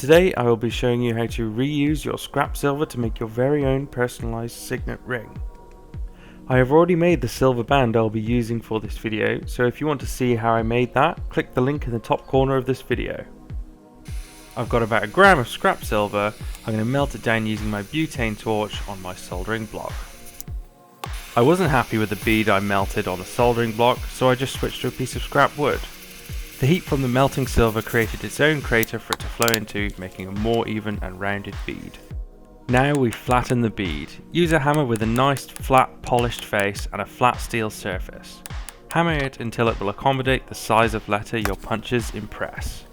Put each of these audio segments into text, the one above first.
Today I will be showing you how to reuse your scrap silver to make your very own personalized signet ring. I have already made the silver band I'll be using for this video, so if you want to see how I made that, click the link in the top corner of this video. I've got about a gram of scrap silver. I'm going to melt it down using my butane torch on my soldering block. I wasn't happy with the bead I melted on the soldering block, so I just switched to a piece of scrap wood. The heat from the melting silver created its own crater for it to flow into, making a more even and rounded bead. Now we flatten the bead. Use a hammer with a nice flat polished face and a flat steel surface. Hammer it until it will accommodate the size of letter your punches impress.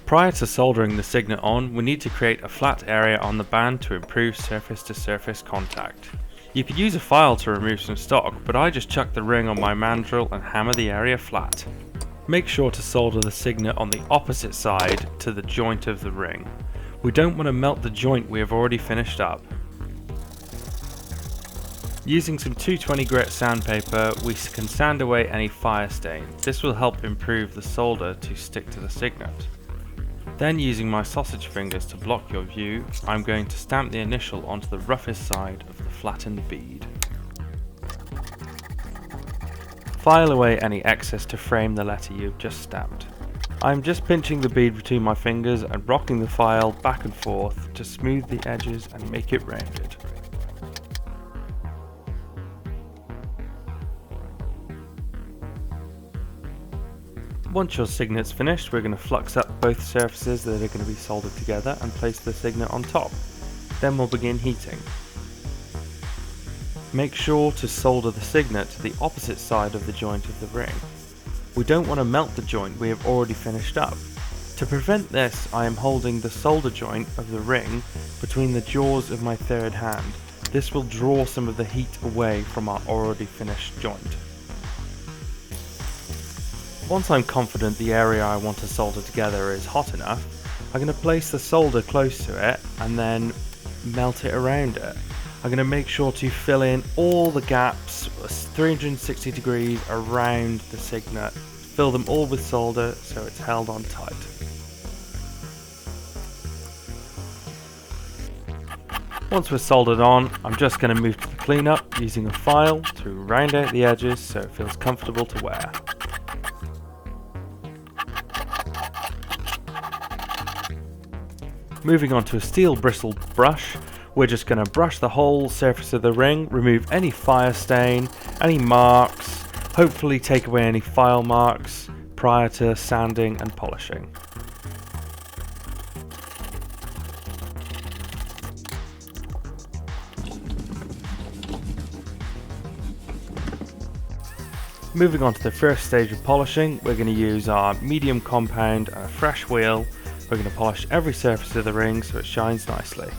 Prior to soldering the signet on, we need to create a flat area on the band to improve surface to surface contact. You could use a file to remove some stock, but I just chuck the ring on my mandrel and hammer the area flat. Make sure to solder the signet on the opposite side to the joint of the ring. We don't want to melt the joint we have already finished up. Using some 220 grit sandpaper, we can sand away any fire stain. This will help improve the solder to stick to the signet. Then, using my sausage fingers to block your view, I'm going to stamp the initial onto the roughest side of the flattened bead. File away any excess to frame the letter you've just stamped. I'm just pinching the bead between my fingers and rocking the file back and forth to smooth the edges and make it rounded. Once your signet's finished, we're going to flux up both surfaces that are going to be soldered together and place the signet on top. Then we'll begin heating. Make sure to solder the signet to the opposite side of the joint of the ring. We don't want to melt the joint we have already finished up. To prevent this, I am holding the solder joint of the ring between the jaws of my third hand. This will draw some of the heat away from our already finished joint. Once I'm confident the area I want to solder together is hot enough, I'm going to place the solder close to it and then melt it around it. I'm going to make sure to fill in all the gaps 360 degrees around the signet. Fill them all with solder so it's held on tight. Once we're soldered on, I'm just going to move to the cleanup using a file to round out the edges so it feels comfortable to wear. Moving on to a steel bristled brush, we're just going to brush the whole surface of the ring, remove any fire stain, any marks, hopefully take away any file marks prior to sanding and polishing. Moving on to the first stage of polishing, we're going to use our medium compound and a fresh wheel. We're going to polish every surface of the ring so it shines nicely.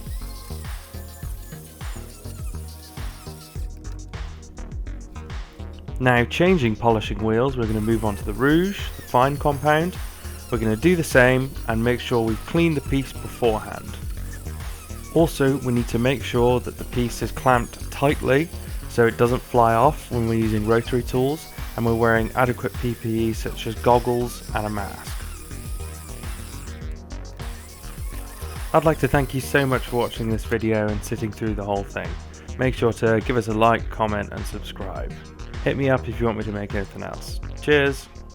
Now, changing polishing wheels, we're going to move on to the rouge, the fine compound. We're going to do the same and make sure we clean the piece beforehand. Also, we need to make sure that the piece is clamped tightly so it doesn't fly off when we're using rotary tools, and we're wearing adequate PPE such as goggles and a mask. I'd like to thank you so much for watching this video and sitting through the whole thing. Make sure to give us a like, comment and subscribe. Hit me up if you want me to make anything else. Cheers!